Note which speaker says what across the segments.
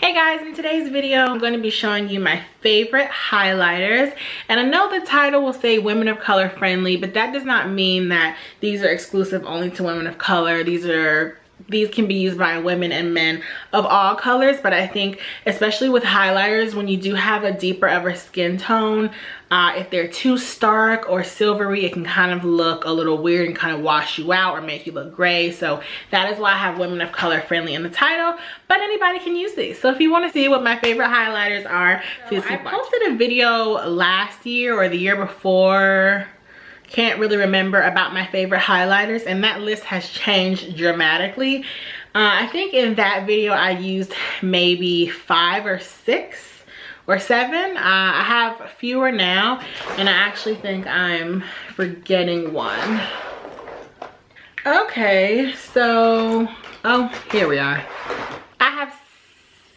Speaker 1: Hey guys, in today's video I'm going to be showing you my favorite highlighters, and I know the title will say women of color friendly, but that does not mean that these are exclusive only to women of color. These can be used by women and men of all colors, but I think especially with highlighters, when you do have a deeper of a skin tone, if they're too stark or silvery, it can kind of look a little weird and kind of wash you out or make you look gray. So that is why I have women of color friendly in the title, but anybody can use these. So if you want to see what my favorite highlighters are, please keep watching. I posted a video last year or the year before, can't really remember, about my favorite highlighters, and that list has changed dramatically. I think in that video I used maybe 5 or 6 or 7. I have fewer now, and I actually think I'm forgetting one. Okay, so here we are. I have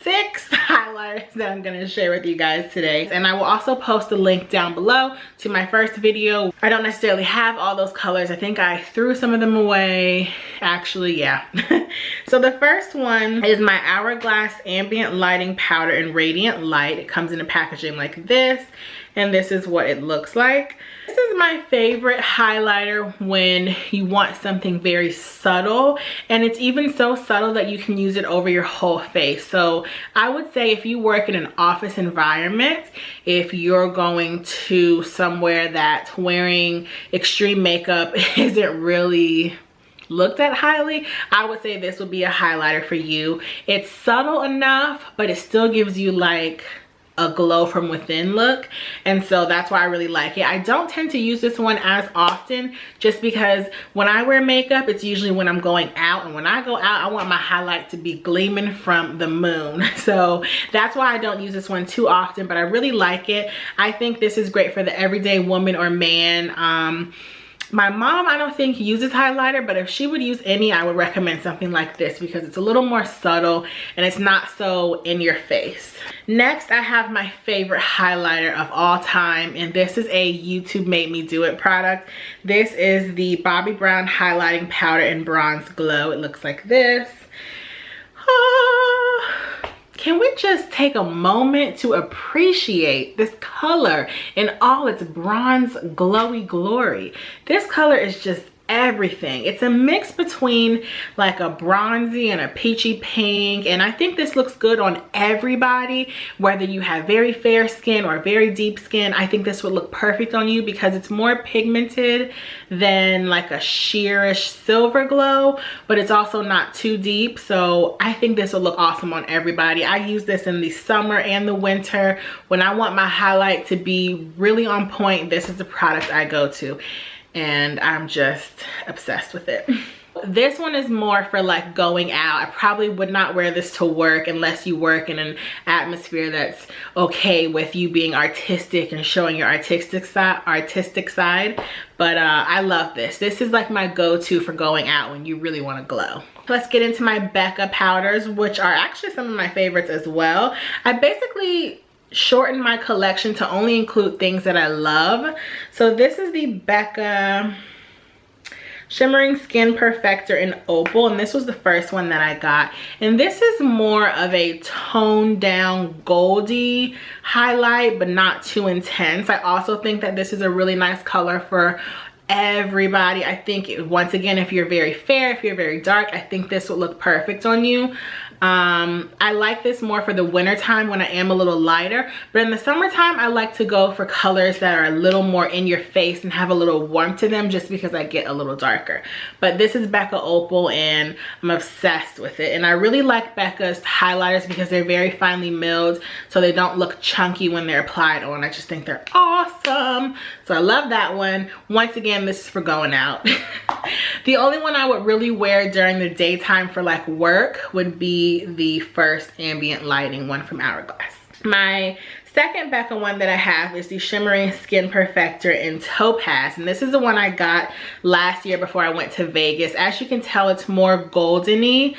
Speaker 1: 6 highlighters that I'm going to share with you guys today, and I will also post a link down below to my first video. I don't necessarily have all those colors. I think I threw some of them away. Actually, yeah. So the first one is my Hourglass Ambient Lighting Powder in Radiant Light. It comes in a packaging like this, and this is what it looks like. This is my favorite highlighter when you want something very subtle, and it's even so subtle that you can use it over your whole face. So I would say if you work in an office environment, if you're going to somewhere that wearing extreme makeup isn't really looked at highly, I would say this would be a highlighter for you. It's subtle enough, but it still gives you like a glow from within look, and so that's why I really like it. I don't tend to use this one as often, just because when I wear makeup, it's usually when I'm going out, and when I go out, I want my highlight to be gleaming from the moon. So that's why I don't use this one too often, but I really like it. I think this is great for the everyday woman or man. My mom, I don't think, uses highlighter, but if she would use any, I would recommend something like this because it's a little more subtle and it's not so in your face. Next, I have my favorite highlighter of all time, and this is a YouTube Made Me Do It product. This is the Bobbi Brown Highlighting Powder in Bronze Glow. It looks like this. Can we just take a moment to appreciate this color in all its bronze glowy glory? This color is just everything. It's a mix between like a bronzy and a peachy pink, and I think this looks good on everybody, whether you have very fair skin or very deep skin. I think this would look perfect on you because it's more pigmented than like a sheerish silver glow, but it's also not too deep. So I think this would look awesome on everybody. I use this in the summer and the winter. When I want my highlight to be really on point, this is the product I go to, and I'm just obsessed with it. This one is more for like going out. I probably would not wear this to work unless you work in an atmosphere that's okay with you being artistic and showing your artistic side. But I love this. This is like my go-to for going out when you really want to glow. Let's get into my Becca powders, which are actually some of my favorites as well. I basically shortened my collection to only include things that I love. So this is the Becca Shimmering Skin Perfector in Opal, and this was the first one that I got. And this is more of a toned down goldy highlight, but not too intense. I also think that this is a really nice color for everybody. I think once again, if you're very fair, if you're very dark, I think this would look perfect on you. I like this more for the winter time when I am a little lighter, but in the summertime I like to go for colors that are a little more in your face and have a little warmth to them, just because I get a little darker. But this is Becca Opal, and I'm obsessed with it. And I really like Becca's highlighters because they're very finely milled, so they don't look chunky when they're applied on. I just think they're awesome. So I love that one. Once again, this is for going out. The only one I would really wear during the daytime for like work would be the first Ambient Lighting one from Hourglass. My second Becca one that I have is the Shimmering Skin Perfector in Topaz, and this is the one I got last year before I went to Vegas. As you can tell, it's more goldeny.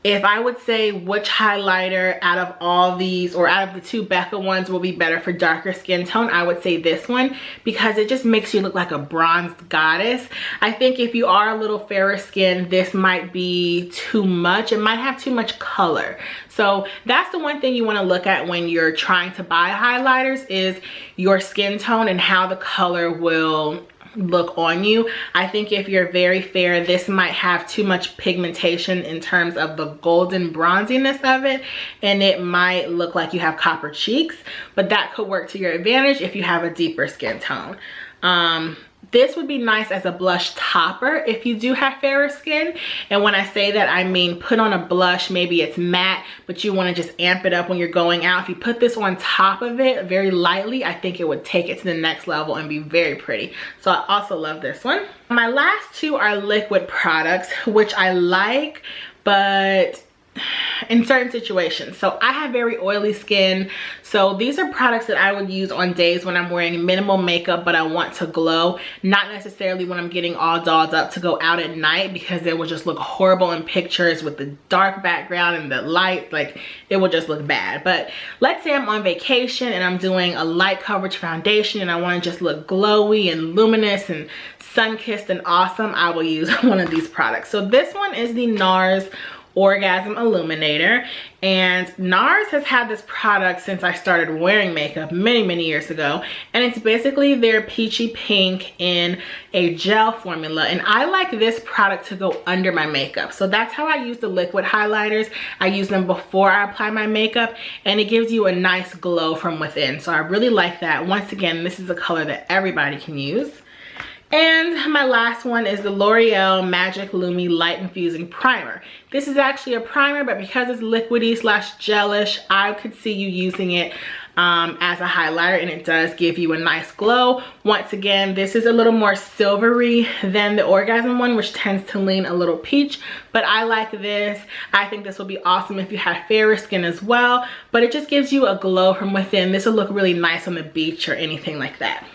Speaker 1: if I would say which highlighter out of all these, or out of the two Becca ones, will be better for darker skin tone, I would say this one, because it just makes you look like a bronzed goddess. I think if you are a little fairer skin, this might be too much. It might have too much color. So that's the one thing you want to look at when you're trying to buy highlighters, is your skin tone and how the color will look on you. I think if you're very fair, this might have too much pigmentation in terms of the golden bronziness of it, and it might look like you have copper cheeks, but that could work to your advantage if you have a deeper skin tone. This would be nice as a blush topper if you do have fairer skin. And when I say that, I mean put on a blush, maybe it's matte, but you want to just amp it up when you're going out. If you put this on top of it very lightly, I think it would take it to the next level and be very pretty. So I also love this one. My last two are liquid products, which I like, but in certain situations. So I have very oily skin, so these are products that I would use on days when I'm wearing minimal makeup but I want to glow, not necessarily when I'm getting all dolled up to go out at night, because it will just look horrible in pictures with the dark background and the light. Like, it will just look bad. But let's say I'm on vacation and I'm doing a light coverage foundation and I want to just look glowy and luminous and sun-kissed and awesome, I will use one of these products. So this one is the Nars Orgasm Illuminator, and Nars has had this product since I started wearing makeup many years ago, and it's basically their peachy pink in a gel formula, and I like this product to go under my makeup. So that's how I use the liquid highlighters. I use them before I apply my makeup, and it gives you a nice glow from within. So I really like that. Once again, this is a color that everybody can use. And my last one is the L'Oreal Magic Lumi Light Infusing Primer. This is actually a primer, but because it's liquidy slash gelish, I could see you using it as a highlighter, and it does give you a nice glow. Once again, this is a little more silvery than the Orgasm one, which tends to lean a little peach, but I like this. I think this will be awesome if you have fairer skin as well, but it just gives you a glow from within. This will look really nice on the beach or anything like that.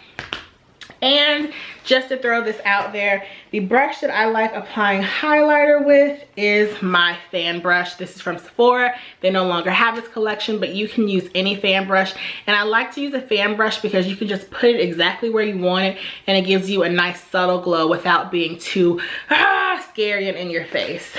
Speaker 1: And just to throw this out there, the brush that I like applying highlighter with is my fan brush. This is from Sephora. They no longer have this collection, but you can use any fan brush. And I like to use a fan brush because you can just put it exactly where you want it, and it gives you a nice subtle glow without being too scary and in your face.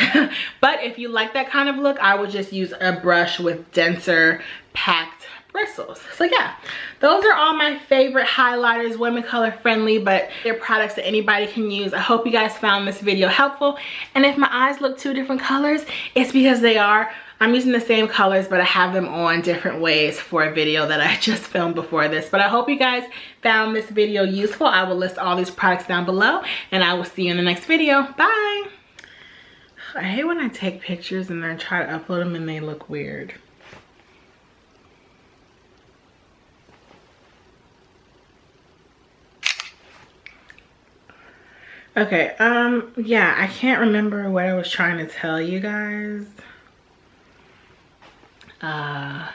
Speaker 1: But if you like that kind of look, I would just use a brush with denser, packed bristles. So yeah, those are all my favorite highlighters, women color friendly, but they're products that anybody can use. I hope you guys found this video helpful, and if my eyes look two different colors, it's because they are. I'm using the same colors, but I have them on different ways for a video that I just filmed before this. But I hope you guys found this video useful. I will list all these products down below, and I will see you in the next video. Bye. I hate when I take pictures and then try to upload them and they look weird. Okay, yeah, I can't remember what I was trying to tell you guys. I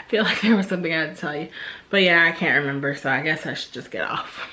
Speaker 1: feel like there was something I had to tell you, but yeah, I can't remember, so I guess I should just get off.